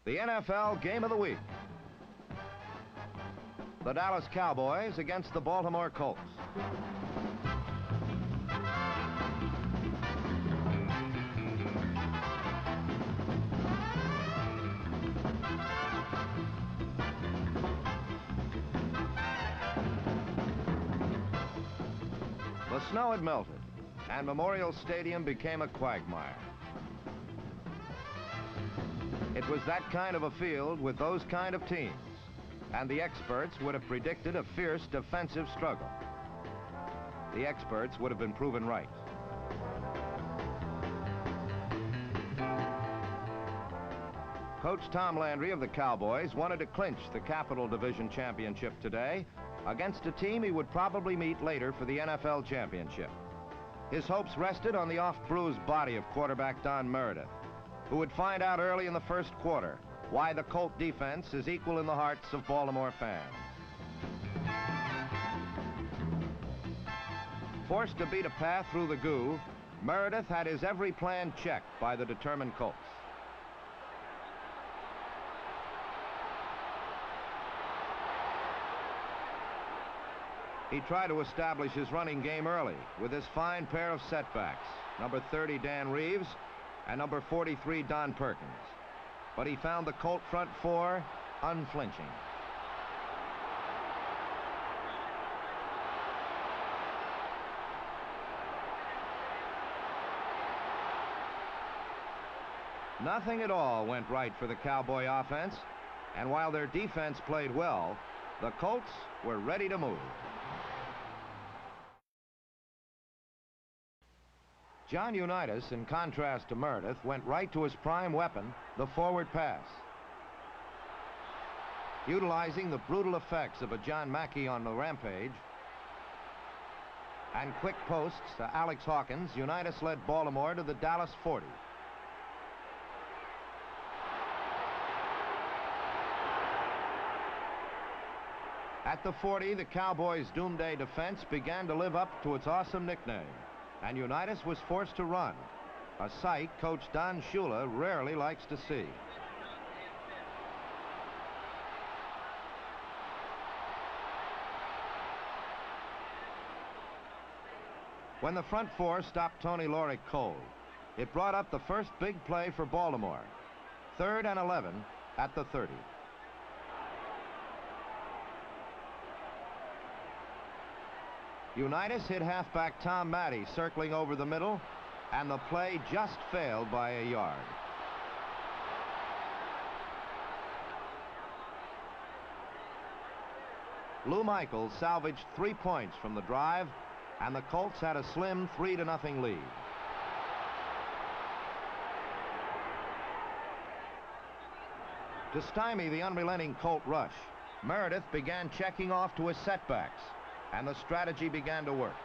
The NFL Game of the Week. The Dallas Cowboys against the Baltimore Colts. The snow had melted, and Memorial Stadium became a quagmire. It was that kind of a field with those kind of teams, and the experts would have predicted a fierce defensive struggle. The experts would have been proven right. Coach Tom Landry of the Cowboys wanted to clinch the Capital Division Championship today against a team he would probably meet later for the NFL Championship. His hopes rested on the oft-bruised body of quarterback Don Meredith, who would find out early in the first quarter why the Colt defense is equal in the hearts of Baltimore fans. Forced to beat a path through the goo, Meredith had his every plan checked by the determined Colts. He tried to establish his running game early with his fine pair of setbacks, number 30 Dan Reeves and number 43 Don Perkins. But he found the Colt front four unflinching. Nothing at all went right for the Cowboy offense, and while their defense played well, the Colts were ready to move. John Unitas, in contrast to Meredith, went right to his prime weapon, the forward pass. Utilizing the brutal effects of a John Mackey on the rampage and quick posts to Alex Hawkins, Unitas led Baltimore to the Dallas 40. At the 40, the Cowboys' doomsday defense began to live up to its awesome nickname, and Unitas was forced to run, a sight Coach Don Shula rarely likes to see. When the front four stopped Tony Lorick cold, it brought up the first big play for Baltimore, 3rd and 11 at the 30. Unitas hit halfback Tom Matty circling over the middle, and the play just failed by a yard. Lou Michaels salvaged 3 points from the drive, and the Colts had a slim 3-0 lead. To stymie the unrelenting Colt rush, Meredith began checking off to his setbacks, and the strategy began to work.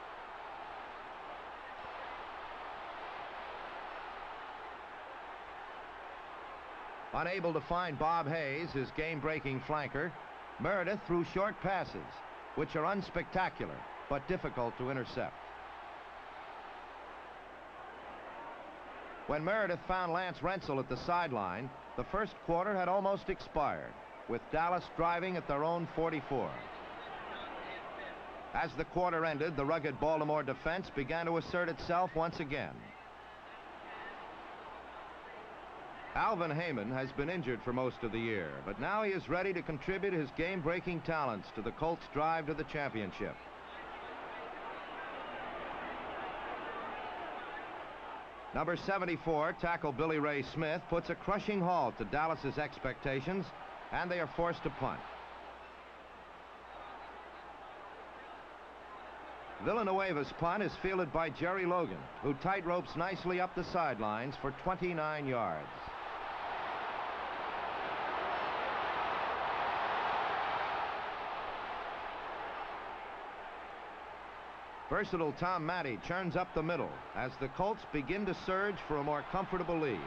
Unable to find Bob Hayes, his game-breaking flanker, Meredith threw short passes, which are unspectacular but difficult to intercept. When Meredith found Lance Rentzel at the sideline, the first quarter had almost expired, with Dallas driving at their own 44. As the quarter ended, the rugged Baltimore defense began to assert itself once again. Alvin Heyman has been injured for most of the year, but now he is ready to contribute his game-breaking talents to the Colts' drive to the championship. Number 74, tackle Billy Ray Smith, puts a crushing halt to Dallas's expectations, and they are forced to punt. Villanueva's punt is fielded by Jerry Logan, who tightropes nicely up the sidelines for 29 yards. Versatile Tom Matty churns up the middle as the Colts begin to surge for a more comfortable lead.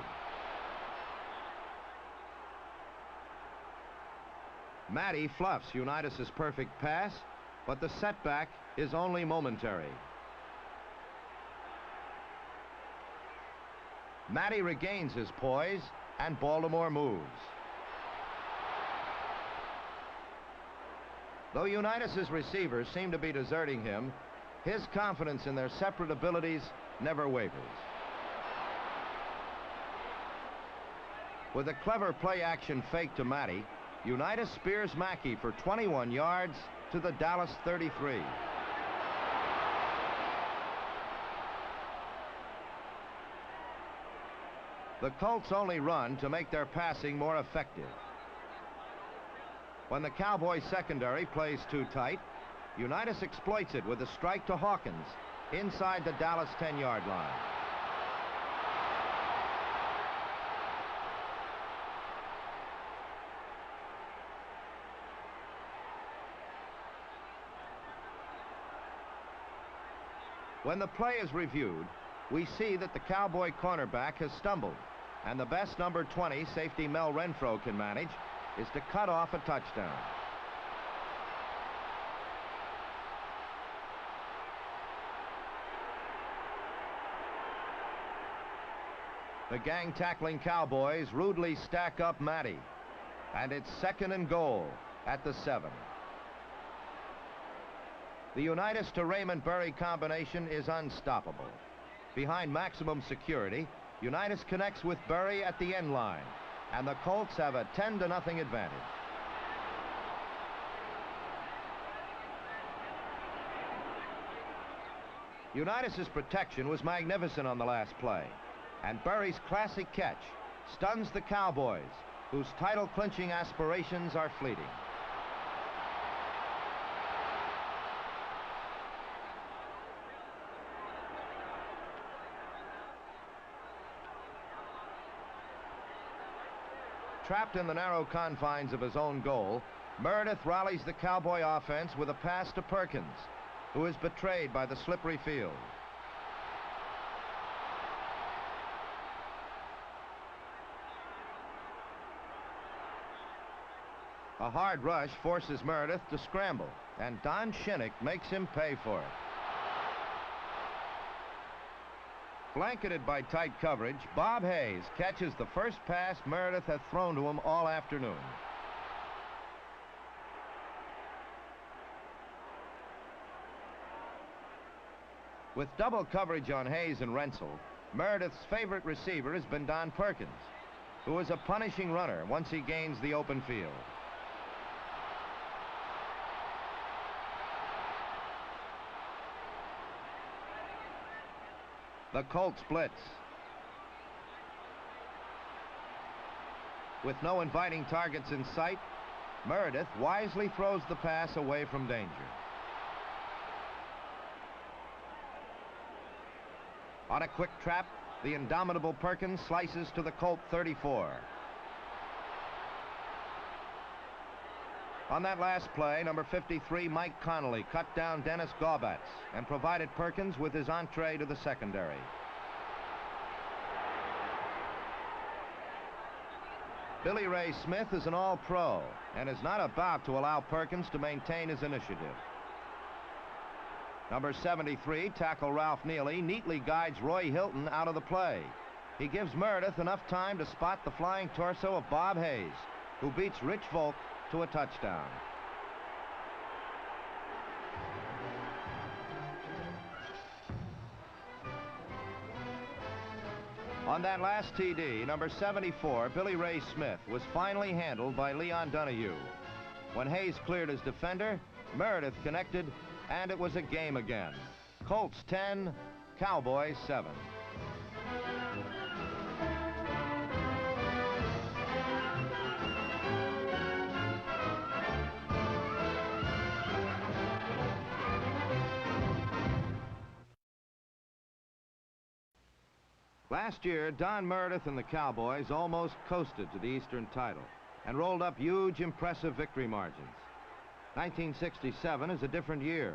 Matty fluffs Unitas' perfect pass, but the setback is only momentary. Matty regains his poise, and Baltimore moves. Though Unitas's receivers seem to be deserting him, his confidence in their separate abilities never wavers. With a clever play-action fake to Matty, Unitas spears Mackey for 21 yards to the Dallas 33. The Colts only run to make their passing more effective. When the Cowboys secondary plays too tight, Unitas exploits it with a strike to Hawkins inside the Dallas 10-yard line. When the play is reviewed, we see that the Cowboy cornerback has stumbled, and the best number 20 safety Mel Renfro can manage is to cut off a touchdown. The gang-tackling Cowboys rudely stack up Matty, and it's 2nd and goal at the 7. The Unitas to Raymond Berry combination is unstoppable. Behind maximum security, Unitas connects with Berry at the end line, and the Colts have a 10-0 advantage. Unitas's protection was magnificent on the last play, and Berry's classic catch stuns the Cowboys, whose title-clinching aspirations are fleeting. Trapped in the narrow confines of his own goal, Meredith rallies the Cowboy offense with a pass to Perkins, who is betrayed by the slippery field. A hard rush forces Meredith to scramble, and Don Shinnick makes him pay for it. Blanketed by tight coverage, Bob Hayes catches the first pass Meredith has thrown to him all afternoon. With double coverage on Hayes and Rensel, Meredith's favorite receiver has been Don Perkins, who is a punishing runner once he gains the open field. The Colts blitz. With no inviting targets in sight, Meredith wisely throws the pass away from danger. On a quick trap, the indomitable Perkins slices to the Colt 34. On that last play, number 53, Mike Connolly, cut down Dennis Gaubatz and provided Perkins with his entree to the secondary. Billy Ray Smith is an all-pro and is not about to allow Perkins to maintain his initiative. Number 73, tackle Ralph Neely, neatly guides Roy Hilton out of the play. He gives Meredith enough time to spot the flying torso of Bob Hayes, who beats Rich Volk to a touchdown. On that last TD, number 74, Billy Ray Smith, was finally handled by Leon Donahue. When Hayes cleared his defender, Meredith connected, and it was a game again. Colts 10, Cowboys 7. Last year, Don Meredith and the Cowboys almost coasted to the Eastern title and rolled up huge, impressive victory margins. 1967 is a different year,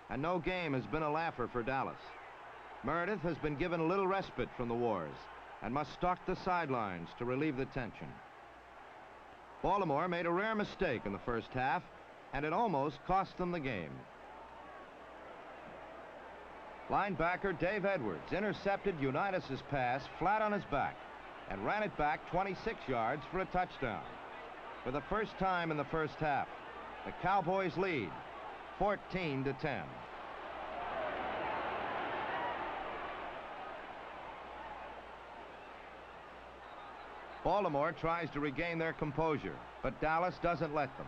and no game has been a laugher for Dallas. Meredith has been given a little respite from the wars and must stalk the sidelines to relieve the tension. Baltimore made a rare mistake in the first half, and it almost cost them the game. Linebacker Dave Edwards intercepted Unitas's pass flat on his back and ran it back 26 yards for a touchdown. For the first time in the first half, The Cowboys lead 14-10. Baltimore tries to regain their composure, but Dallas doesn't let them.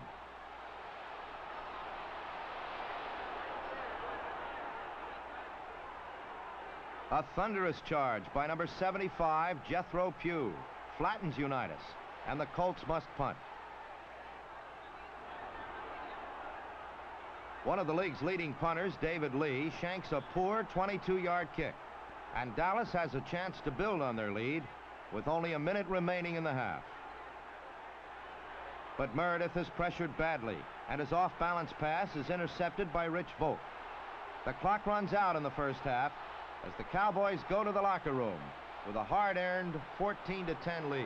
A thunderous charge by number 75, Jethro Pugh, flattens Unitas, and the Colts must punt. One of the league's leading punters, David Lee, shanks a poor 22-yard kick, and Dallas has a chance to build on their lead with only a minute remaining in the half. But Meredith is pressured badly, and his off-balance pass is intercepted by Rich Volk. The clock runs out in the first half as the Cowboys go to the locker room with a hard-earned 14-10 lead.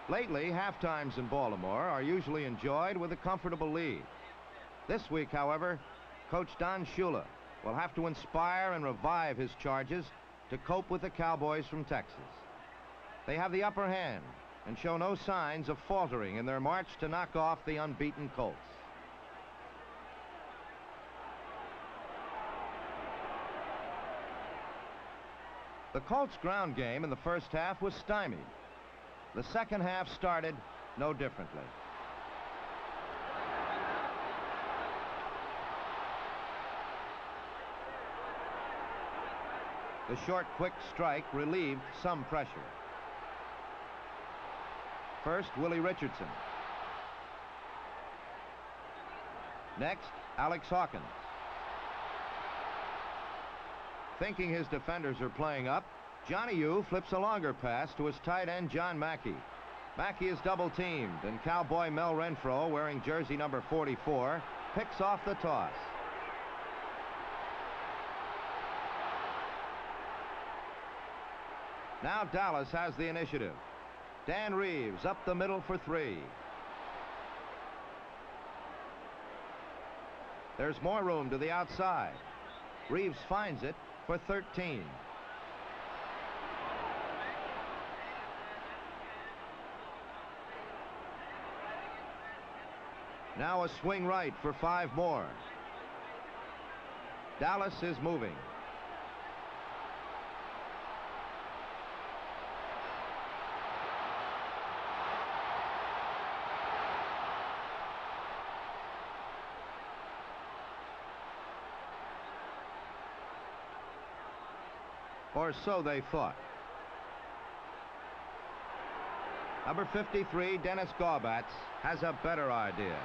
Lately, halftimes in Baltimore are usually enjoyed with a comfortable lead. This week, however, Coach Don Shula will have to inspire and revive his charges to cope with the Cowboys from Texas. They have the upper hand and show no signs of faltering in their march to knock off the unbeaten Colts. The Colts' ground game in the first half was stymied. The second half started no differently. The short, quick strike relieved some pressure. First, Willie Richardson. Next, Alex Hawkins. Thinking his defenders are playing up, Johnny U flips a longer pass to his tight end, John Mackey. Mackey is double-teamed, and Cowboy Mel Renfro, wearing jersey number 44, picks off the toss. Now Dallas has the initiative. Dan Reeves up the middle for 3. There's more room to the outside. Reeves finds it for 13. Now a swing right for 5 more. Dallas is moving. Or so they thought. Number 53, Dennis Gaubatz, has a better idea.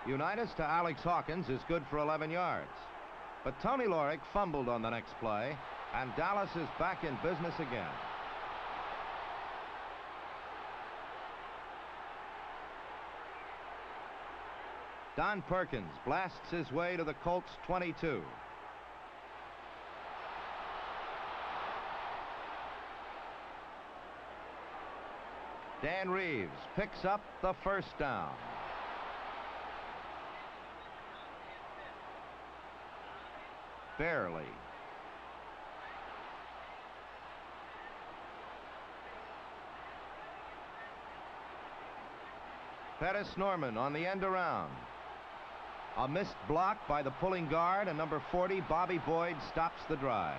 Unitas to Alex Hawkins is good for 11 yards. But Tony Lorick fumbled on the next play, and Dallas is back in business again. Don Perkins blasts his way to the Colts' 22. Dan Reeves picks up the first down. Barely. Pettis Norman on the end around. A missed block by the pulling guard, and number 40, Bobby Boyd, stops the drive.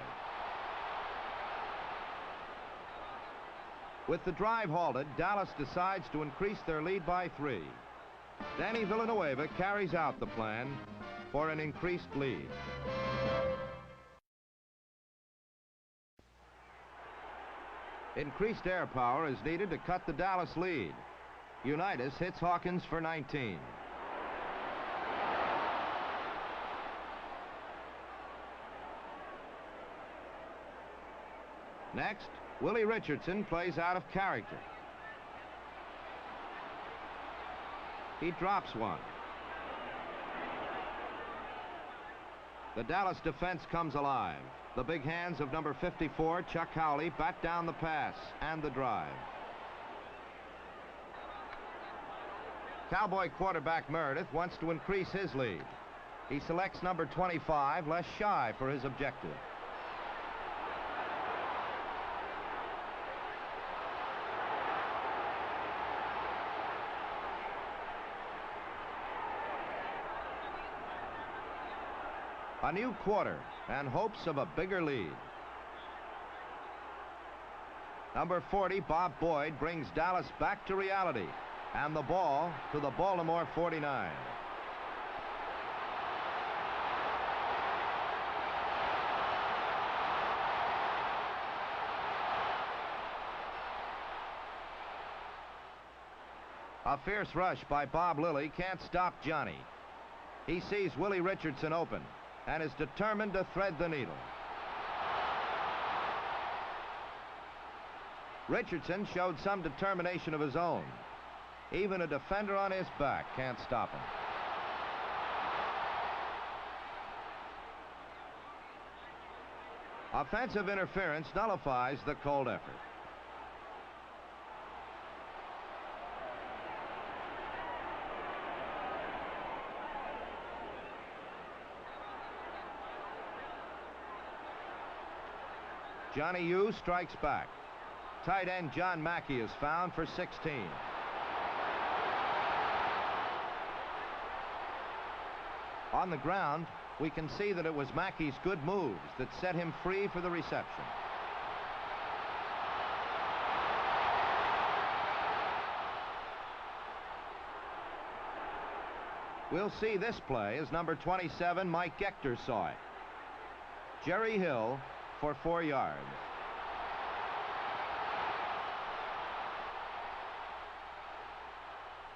With the drive halted, Dallas decides to increase their lead by 3. Danny Villanueva carries out the plan for an increased lead. Increased air power is needed to cut the Dallas lead. Unitas hits Hawkins for 19. Next, Willie Richardson plays out of character. He drops one. The Dallas defense comes alive. The big hands of number 54, Chuck Howley, bat down the pass and the drive. Cowboy quarterback Meredith wants to increase his lead. He selects number 25, less shy for his objective. A new quarter and hopes of a bigger lead. Number 40, Bob Boyd, brings Dallas back to reality, and the ball to the Baltimore 49. A fierce rush by Bob Lilly can't stop Johnny. He sees Willie Richardson open and is determined to thread the needle. Richardson showed some determination of his own. Even a defender on his back can't stop him. Offensive interference nullifies the cold effort. Johnny Yu strikes back. Tight end John Mackey is found for 16. On the ground, we can see that it was Mackey's good moves that set him free for the reception. We'll see this play as number 27, Mike Gector, saw it. Jerry Hill for 4 yards.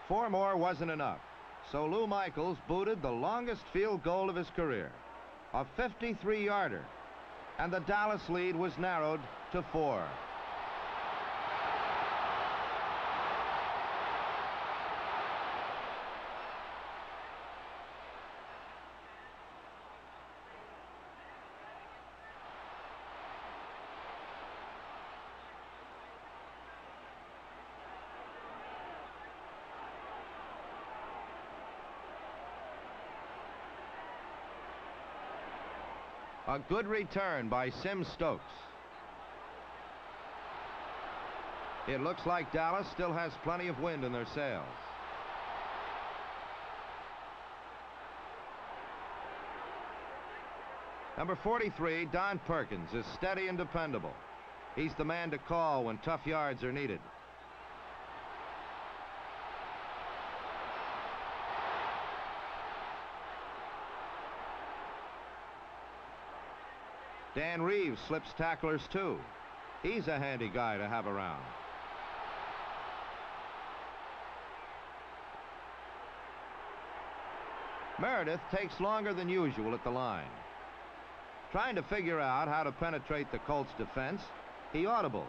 Four more wasn't enough, so Lou Michaels booted the longest field goal of his career, a 53-yarder, and the Dallas lead was narrowed to 4. A good return by Sim Stokes. It looks like Dallas still has plenty of wind in their sails. Number 43, Don Perkins, is steady and dependable. He's the man to call when tough yards are needed. Dan Reeves slips tacklers too. He's a handy guy to have around. Meredith takes longer than usual at the line. Trying to figure out how to penetrate the Colts defense, he audibles.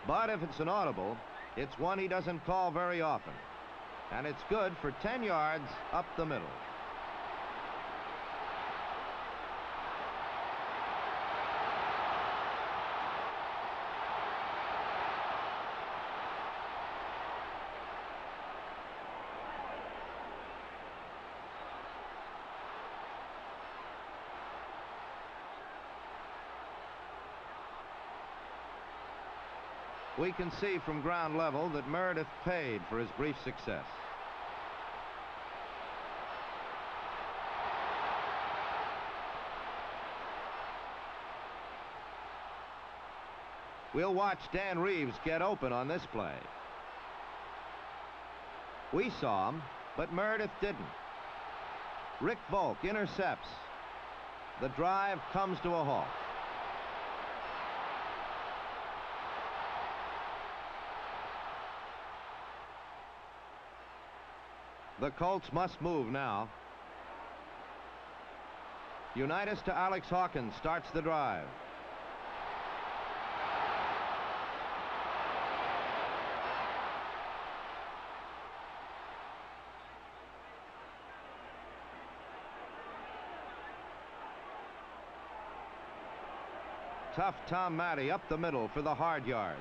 But if it's an audible, it's one he doesn't call very often. And it's good for 10 yards up the middle. We can see from ground level that Meredith paid for his brief success. We'll watch Dan Reeves get open on this play. We saw him, but Meredith didn't. Rick Volk intercepts. The drive comes to a halt. The Colts must move now. Unitas to Alex Hawkins starts the drive. Tough Tom Matty up the middle for the hard yards.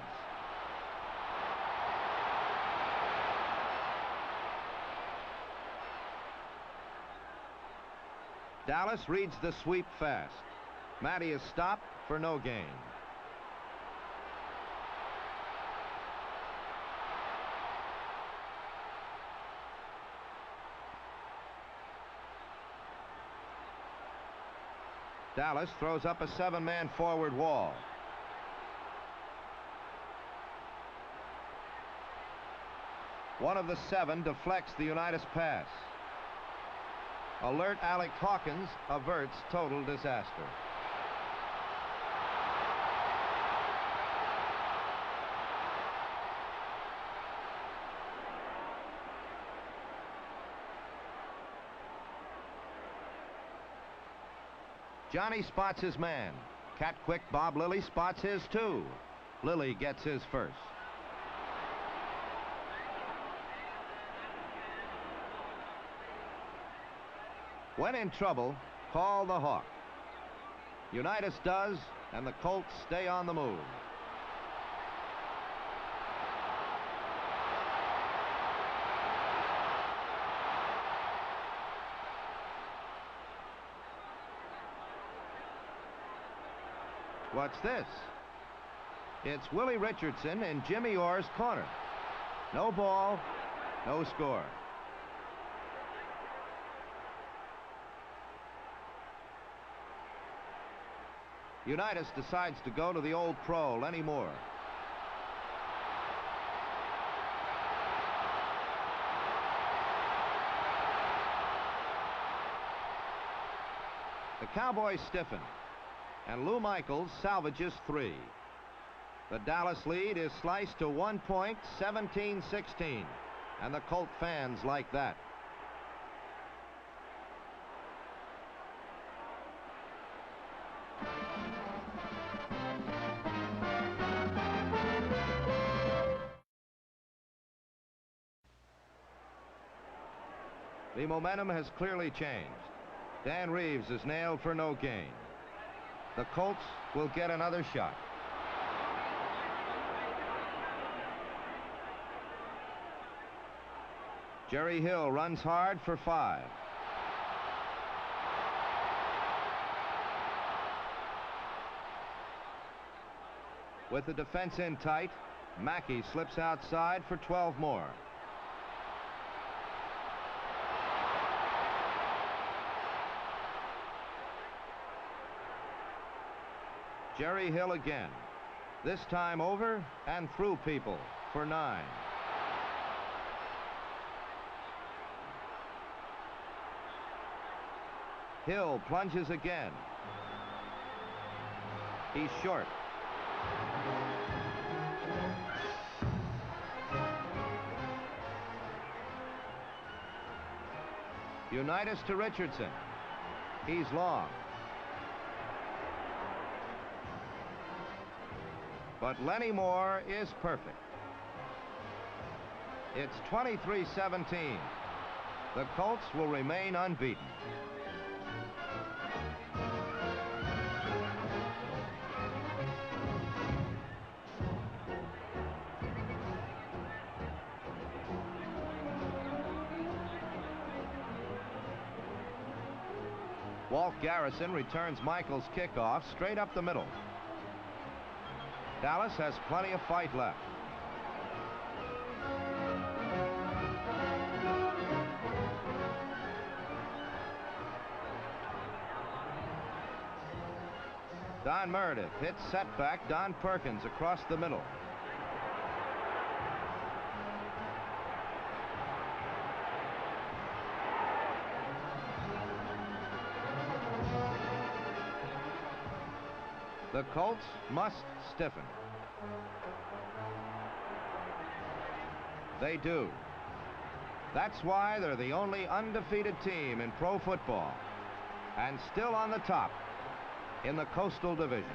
Dallas reads the sweep fast. Matty is stopped for no gain. Dallas throws up a 7-man forward wall. One of the 7 deflects the Unitas pass. Alert Alec Hawkins averts total disaster. Johnny spots his man. Cat quick Bob Lilly spots his too. Lilly gets his first. When in trouble, call the Hawk. Unitas does, and the Colts stay on the move. What's this? It's Willie Richardson in Jimmy Orr's corner. No ball, no score. Unitas decides to go to the old pro, Lenny Moore. The Cowboys stiffen, and Lou Michaels salvages 3. The Dallas lead is sliced to 1 point, 17-16, and the Colt fans like that. The momentum has clearly changed. Dan Reeves is nailed for no gain. The Colts will get another shot. Jerry Hill runs hard for 5. With the defense in tight, Mackey slips outside for 12 more. Jerry Hill again, this time over and through people for 9. Hill plunges again. He's short. Unitas to Richardson. He's long. But Lenny Moore is perfect. It's 23-17. The Colts will remain unbeaten. Walt Garrison returns Michaels' kickoff straight up the middle. Dallas has plenty of fight left. Don Meredith hits setback Don Perkins across the middle. The Colts must stiffen. They do. That's why they're the only undefeated team in pro football, and still on the top in the Coastal Division.